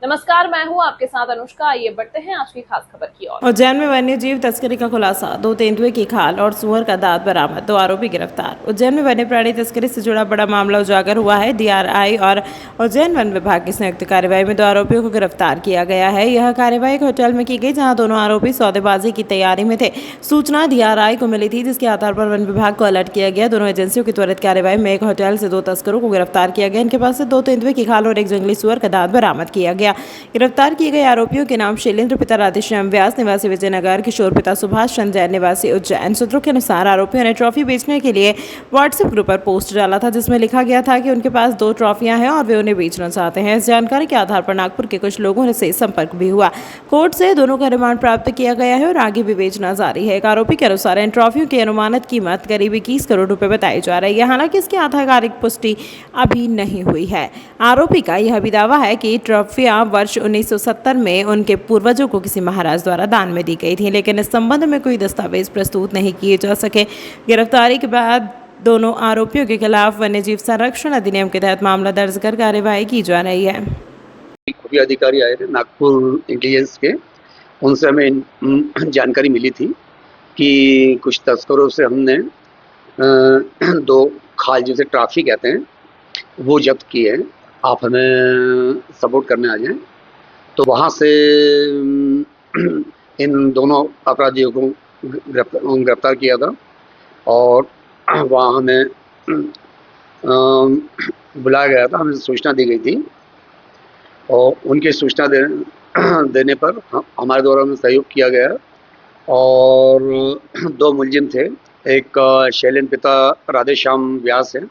नमस्कार, मैं हूं आपके साथ अनुष्का। आइए बढ़ते हैं आज की खास खबर की ओर। उज्जैन में वन्य जीव तस्करी का खुलासा। 2 तेंदुए की खाल और सुअर का दांत बरामद। 2 आरोपी गिरफ्तार। उज्जैन में वन्य प्राणी तस्करी से जुड़ा बड़ा मामला उजागर हुआ है। डीआरआई और उज्जैन वन विभाग की संयुक्त कार्रवाई में 2 आरोपियों को गिरफ्तार किया गया है। यह कार्रवाई एक होटल में की गई, जहां दोनों आरोपी सौदेबाजी की तैयारी में थे। सूचना डीआरआई को मिली थी, जिसके आधार पर वन विभाग को अलर्ट किया गया। दोनों एजेंसियों की त्वरित कार्रवाई में एक होटल से 2 तस्करों को गिरफ्तार किया गया। इनके पास से 2 तेंदुए की खाल और एक जंगली सुअर का दांत बरामद किया गया। गिरफ्तार किए गए आरोपियों के नाम शैलेंद्र पिता राधेश्याम व्यास निवासी विजयनगर, किशोर पिता सुभाष चंद्र जैन निवासी उज्जैन। सूत्रों के अनुसार आरोपियों ने ट्रॉफी बेचने के लिए व्हाट्सएप ग्रुप पर पोस्ट डाला था, जिसमें लिखा गया था कि उनके पास 2 ट्रॉफियां हैं और वे उन्हें बेचना चाहते हैं। इस जानकारी के आधार पर नागपुर के कुछ लोगों से संपर्क भी हुआ। कोर्ट से दोनों का रिमांड प्राप्त किया गया है और आगे विवेचना जारी है। एक आरोपी के अनुसार इन ट्रॉफियों की अनुमानित कीमत करीब 21 करोड़ रुपए बताई जा रही है। हालांकि इसकी आधिकारिक पुष्टि अभी नहीं हुई है। आरोपी का यह भी दावा है कि ट्रॉफियां वर्ष 1970 में उनके पूर्वजों को किसी महाराज द्वारा दान में दी गई थी, लेकिन इस संबंध में कोई दस्तावेज प्रस्तुत नहीं किए जा सके। गिरफ्तारी के बाद दोनों आरोपियों के खिलाफ वन्यजीव संरक्षण अधिनियम के तहत मामला दर्ज कर कार्रवाई की जा रही है। खुफिया अधिकारी आए थे नागपुर इंटेलिजेंस के, उनसे हमें जानकारी मिली थी कि कुछ तस्करों से हमने 2 खाल, जिसे ट्रॉफी कहते हैं, वो जब्त किए हैं। आप हमें सपोर्ट करने आ जाएं। तो वहाँ से इन दोनों अपराधियों को गिरफ्तार किया था और वहाँ हमें बुलाया गया था, हमें सूचना दी गई थी और उनकी सूचना देने पर हमारे द्वारा उन्हें सहयोग किया गया और 2 मुलजिम थे। एक शैलेंद्र पिता राधेश्याम व्यास है,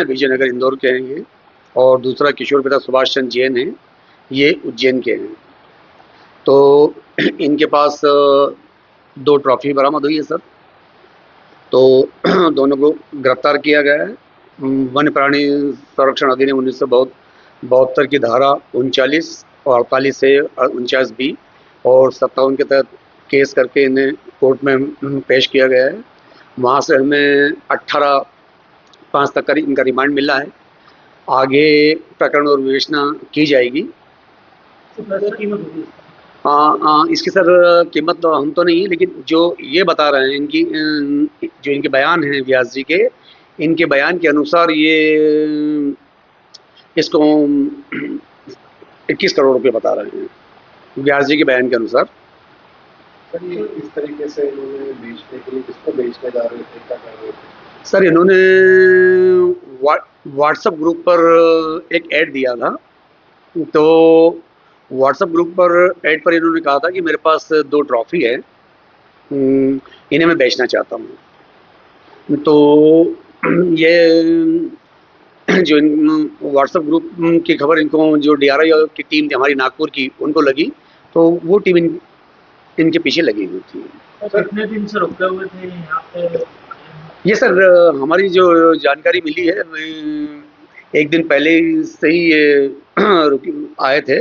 विजयनगर इंदौर के हैं ये, और दूसरा किशोर पिता सुभाष चंद्र जैन है, ये उज्जैन के हैं। तो इनके पास 2 ट्रॉफी बरामद हुई है सर। तो दोनों को गिरफ्तार किया गया है। वन्य प्राणी संरक्षण अधिनियम 1972 की धारा 39 और 48 से 49 बी और 57 के तहत केस करके इन्हें कोर्ट में पेश किया गया है। वहाँ से हमें 18/5 तक का इनका रिमांड मिला है। आगे प्रकरण और विवेचना की जाएगी। इसकी सर कीमत तो हम तो नहीं, लेकिन जो ये बता रहे हैं जो इनके बयान हैं व्यास जी के, इनके बयान के अनुसार ये इसको 21 करोड़ रुपए बता रहे हैं व्यास जी के बयान के अनुसार। सर ये इस तरीके से इन्होंने बेचने के लिए किसको बेचने जा रहे थे, क्या कर रहे थे? सर इन्होंने व्हाट्सएप ग्रुप पर एक ऐड दिया था। तो व्हाट्सएप ग्रुप पर ऐड पर इन्होंने कहा था कि मेरे पास 2 ट्रॉफी है, इन्हें मैं बेचना चाहता हूँ। तो ये जो व्हाट्सएप ग्रुप की खबर इनको जो डीआरआई की टीम थी हमारी नागपुर की, उनको लगी, तो वो टीम इनके पीछे लगी हुई थी। कितने दिन से रुके हुए थे यहाँ पे? ये सर हमारी जो जानकारी मिली है, एक दिन पहले से ही ये आए थे।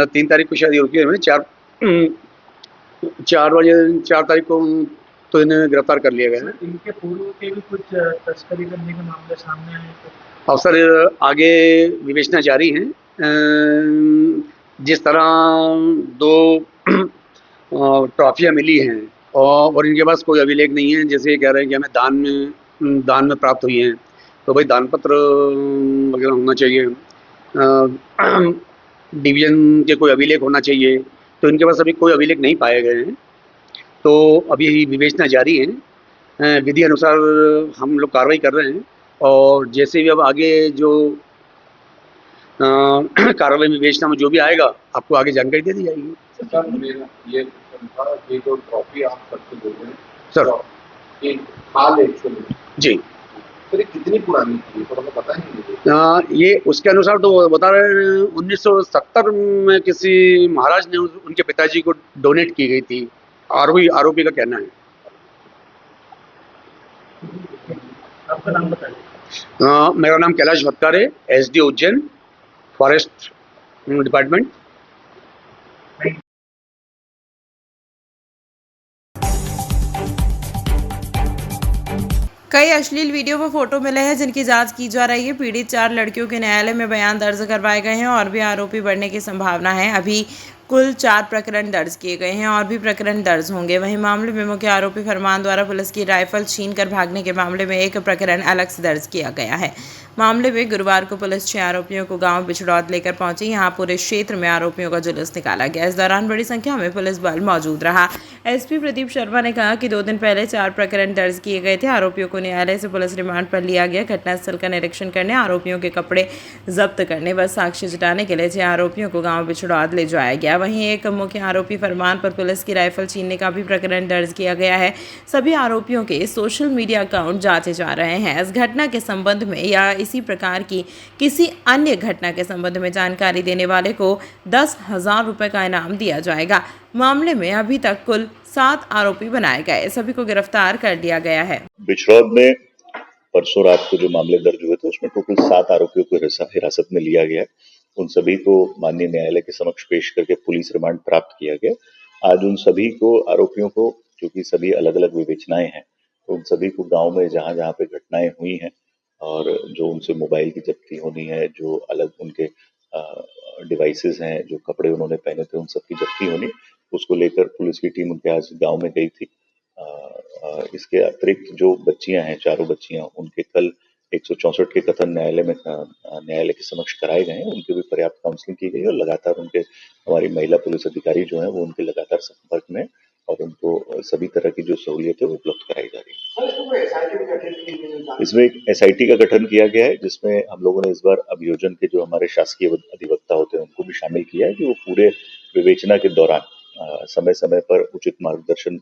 3 तारीख को शायद रुके हुए, 4 तारीख को तो इन्हें गिरफ्तार कर लिया गया है। इनके पूर्व के भी कुछ तस्करी करने के मामले सामने आए थे? अब सर आगे विवेचना जारी है। जिस तरह 2 ट्रॉफियाँ मिली हैं और इनके पास कोई अभिलेख नहीं है, जैसे ये कह रहे हैं कि हमें दान में प्राप्त हुई हैं, तो भाई दान पत्र वगैरह होना चाहिए, डिवीज़न के कोई अभिलेख होना चाहिए। तो इनके पास अभी कोई अभिलेख नहीं पाए गए हैं, तो अभी विवेचना जारी है। विधि अनुसार हम लोग कार्रवाई कर रहे हैं और जैसे भी अब आगे जो कार्रवाई विवेचना में जो भी आएगा, आपको आगे जानकारी दे दी जाएगी। सर मेरा ये जो ट्रॉफी आप सबको दे रहे हैं सर, एक हाल एक्चुअली जी सर, ये कितनी पुरानी थी, तो हमें पता ही नहीं। ये उसके अनुसार तो वो बता रहे हैं 1970 में किसी महाराज ने उनके पिताजी को डोनेट की गई थी, आरोपी का कहना है। आपका नाम बताइए। मेरा नाम कैलाश भत्कार है, एसडी उज्जैन, फॉरेस्ट डिपार्टमेंट। कई अश्लील वीडियो व फोटो मिले हैं जिनकी जांच की जा रही है। पीड़ित 4 लड़कियों के न्यायालय में बयान दर्ज करवाए गए हैं और भी आरोपी बढ़ने की संभावना है। अभी कुल 4 प्रकरण दर्ज किए गए हैं और भी प्रकरण दर्ज होंगे। वहीं मामले में मुख्य आरोपी फरमान द्वारा पुलिस की राइफल छीनकर भागने के मामले में एक प्रकरण अलग से दर्ज किया गया है। मामले में गुरुवार को पुलिस 6 आरोपियों को गांव बिछड़ौद लेकर पहुंची। यहां पूरे क्षेत्र में आरोपियों का जुलूस निकाला गया। इस दौरान बड़ी संख्या में पुलिस बल मौजूद रहा। एसपी प्रदीप शर्मा ने कहा कि 2 दिन पहले 4 प्रकरण दर्ज किए गए थे। आरोपियों को न्यायालय से पुलिस रिमांड पर लिया गया। घटनास्थल का निरीक्षण करने, आरोपियों के कपड़े जब्त करने व साक्ष्य जुटाने के लिए 6 आरोपियों को गांव बिछड़ौद ले जाया गया। वहीं एक मुख्य आरोपी फरमान पर पुलिस की राइफल छीनने का भी प्रकरण दर्ज किया गया है। सभी आरोपियों के सोशल मीडिया अकाउंट जांचे जा रहे हैं। इस घटना के संबंध में या इसी प्रकार की किसी अन्य घटना के संबंध में जानकारी देने वाले को 10,000 रुपये का इनाम दिया जाएगा। मामले में अभी तक कुल 7 आरोपी बनाए गए। सभी को गिरफ्तार कर लिया गया है। बिछड़ौद में परसों रात को जो मामले दर्ज हुए थे उसमें टोटल 7 आरोपियों को हिरासत में लिया गया। उन सभी को माननीय न्यायालय के समक्ष पेश करके पुलिस रिमांड प्राप्त किया गया। आज उन सभी को आरोपियों को, क्योंकि सभी अलग अलग विवेचनाएं हैं, तो उन सभी को गांव में जहां जहां पे घटनाएं हुई हैं और जो उनसे मोबाइल की जब्ती होनी है, जो अलग उनके डिवाइसेस हैं, जो कपड़े उन्होंने पहने थे, उन सब की जब्ती होनी, उसको लेकर पुलिस की टीम उनके आज गांव में गई थी। इसके अतिरिक्त जो बच्चियां हैं, 4 बच्चियां, उनके कल 164 के कथन न्यायालय के समक्ष कराए गए हैं। उनकी भी पर्याप्त काउंसलिंग की गई और लगातार हमारी महिला पुलिस अधिकारी जो है वो उनके लगातार संपर्क में और उनको सभी तरह की जो सहूलियत है वो उपलब्ध कराई जा रही है। इसमें एक SIT का गठन किया गया है जिसमें हम लोगों ने इस बार अभियोजन के जो हमारे शासकीय अधिवक्ता होते हैं उनको भी शामिल किया है कि वो पूरे विवेचना के दौरान समय समय पर उचित मार्गदर्शन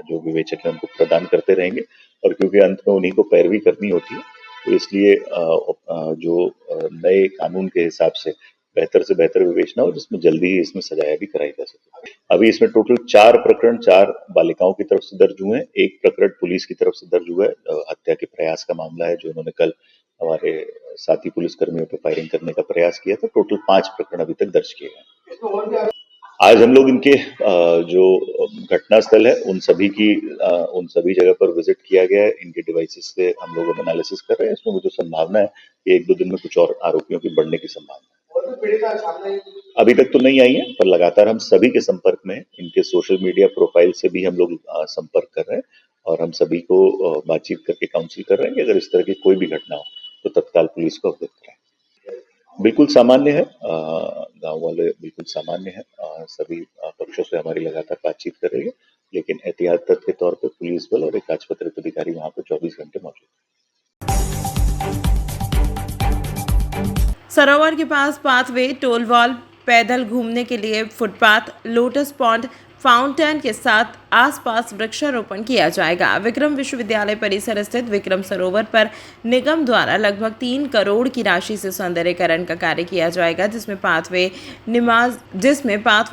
जो विवेचक है उनको प्रदान करते रहेंगे। और क्योंकि अंत में उन्हीं को पैरवी करनी होती है, तो इसलिए जो नए कानून के हिसाब से बेहतर विवेचना हो जिसमें जल्दी ही इसमें सजाया भी कराई जा सके। अभी इसमें टोटल 4 प्रकरण 4 बालिकाओं की तरफ से दर्ज हुए हैं। एक प्रकरण पुलिस की तरफ से दर्ज हुआ है। हत्या के प्रयास का मामला है जो उन्होंने कल हमारे साथी पुलिसकर्मियों पर फायरिंग करने का प्रयास किया था। टोटल 5 प्रकरण अभी तक दर्ज किए गए। आज हम लोग इनके जो घटनास्थल है उन सभी जगह पर विजिट किया गया है। इनके डिवाइसेस से हम लोग एनालिसिस कर रहे हैं। इसमें मुझे संभावना है कि 1-2 दिन में कुछ और आरोपियों की बढ़ने की संभावना है। अभी तक तो नहीं आई है, पर लगातार हम सभी के संपर्क में, इनके सोशल मीडिया प्रोफाइल से भी हम लोग संपर्क कर रहे हैं और हम सभी को बातचीत करके काउंसिल कर रहे हैं कि अगर इस तरह की कोई भी घटना हो तो तत्काल पुलिस को अवगत कराएं। बिल्कुल सामान्य है, गांव वाले बिल्कुल सामान्य है। सभी पक्षों से हमारी लगातार बातचीत कर रही है, लेकिन एहतियात के तौर पर पुलिस बल और एक राजपत्रित अधिकारी वहां पर 24 घंटे मौजूद है। सरोवर के पास पाथवे, टोल वॉल, पैदल घूमने के लिए फुटपाथ, लोटस पॉन्ड, फाउंटेन के साथ आसपास वृक्षारोपण किया जाएगा। विक्रम विश्वविद्यालय परिसर स्थित विक्रम सरोवर पर निगम द्वारा लगभग 3 करोड़ की राशि से सौंदर्यीकरण का कार्य किया जाएगा, जिसमें पाथवे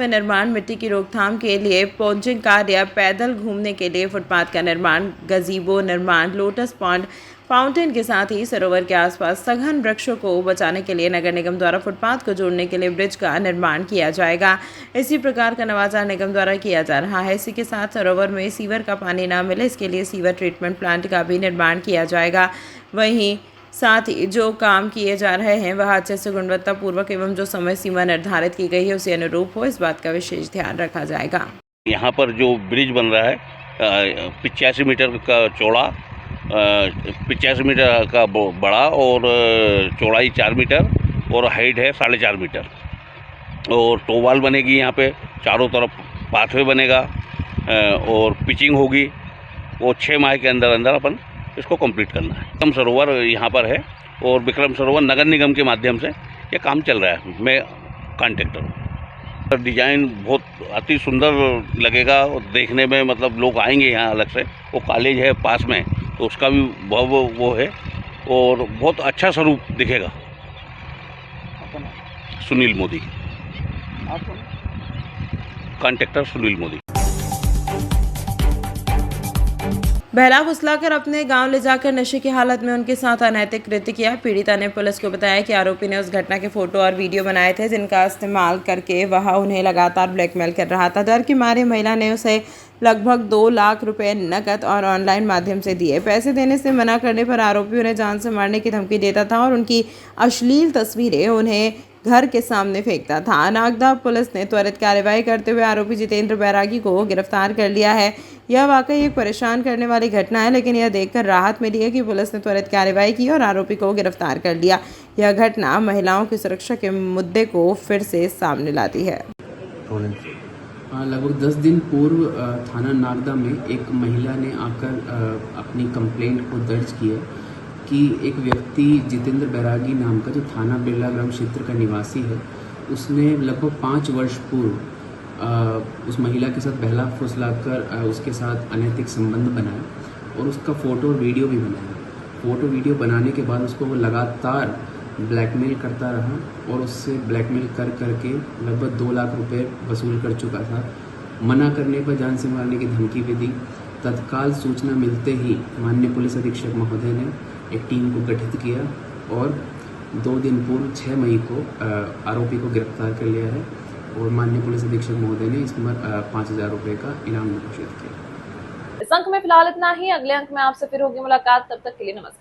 निर्माण, मिट्टी की रोकथाम के लिए पोंचिंग कार्य, पैदल घूमने के लिए फुटपाथ का निर्माण, गजीबो निर्माण, लोटस पॉन्ड, फाउंटेन के साथ ही सरोवर के आसपास सघन वृक्षों को बचाने के लिए नगर निगम द्वारा फुटपाथ को जोड़ने के लिए ब्रिज का निर्माण किया जाएगा। इसी प्रकार का नवाचार निगम द्वारा किया जा रहा है। इसी के साथ सरोवर में सीवर का पानी न मिले, इसके लिए सीवर ट्रीटमेंट प्लांट का भी निर्माण किया जाएगा। वहीं साथ ही जो काम किए जा रहे हैं वह अच्छे से गुणवत्तापूर्वक एवं जो समय सीमा निर्धारित की गई है उसे अनुरूप हो, इस बात का विशेष ध्यान रखा जाएगा। यहाँ पर जो ब्रिज बन रहा है 85 मीटर का चौड़ा, 85 मीटर का बड़ा और चौड़ाई 4 मीटर और हाइट है 4.5 मीटर। और टोवाल बनेगी, यहाँ पे चारों तरफ पाथवे बनेगा और पिचिंग होगी। वो 6 माह के अंदर अपन इसको कंप्लीट करना है। विक्रम सरोवर यहाँ पर है और विक्रम सरोवर नगर निगम के माध्यम से ये काम चल रहा है। मैं कॉन्ट्रैक्टर हूँ। डिज़ाइन बहुत अति सुंदर लगेगा और देखने में, मतलब लोग आएंगे यहाँ अलग से। वो कॉलेज है पास में, तो उसका भी वो है और बहुत अच्छा स्वरूप दिखेगा। सुनील मोदी, कॉन्ट्रैक्टर सुनील मोदी। बहला फुसलाकर अपने गांव ले जाकर नशे की हालत में उनके साथ अनैतिक कृत्य किया। पीड़िता ने पुलिस को बताया कि आरोपी ने उस घटना के फोटो और वीडियो बनाए थे जिनका इस्तेमाल करके वह उन्हें लगातार ब्लैकमेल कर रहा था। डर की मारे महिला ने उसे लगभग 2 लाख रुपए नकद और ऑनलाइन माध्यम से दिए। पैसे देने से मना करने पर आरोपी उन्हें जान से मारने की धमकी देता था और उनकी अश्लील तस्वीरें उन्हें घर के सामने फेंकता था। नागदा पुलिस ने त्वरित कार्रवाई करते हुए आरोपी जितेंद्र बैरागी को गिरफ्तार कर लिया है। यह वाकई एक परेशान करने वाली घटना है, लेकिन यह देखकर राहत मिली है कि पुलिस ने त्वरित कार्रवाई की और आरोपी को गिरफ्तार कर लिया। यह घटना महिलाओं की सुरक्षा के मुद्दे को फिर से सामने लाती है। लगभग 10 दिन पूर्व थाना नागदा में एक महिला ने आकर अपनी कंप्लेंट को दर्ज किया कि एक व्यक्ति जितेंद्र बैरागी नाम का, जो थाना बिरला ग्राम क्षेत्र का निवासी है, उसने लगभग 5 वर्ष पूर्व उस महिला के साथ बहला फुसलाकर उसके साथ अनैतिक संबंध बनाया और उसका फ़ोटो और वीडियो भी बनाया। फ़ोटो वीडियो बनाने के बाद उसको वो लगातार ब्लैकमेल करता रहा और उससे ब्लैकमेल कर करके लगभग 2 लाख रुपए वसूल कर चुका था। मना करने पर जान से मारने की धमकी भी दी। तत्काल सूचना मिलते ही माननीय पुलिस अधीक्षक महोदय ने एक टीम को गठित किया और 2 दिन पूर्व 6 मई को आरोपी को गिरफ्तार कर लिया है और माननीय पुलिस अधीक्षक महोदय ने इस पर 5,000 रुपये का इनाम घोषित किया। इस अंक में फिलहाल इतना ही। अगले अंक में आपसे फिर होगी मुलाकात। तब तक के लिए नमस्कार।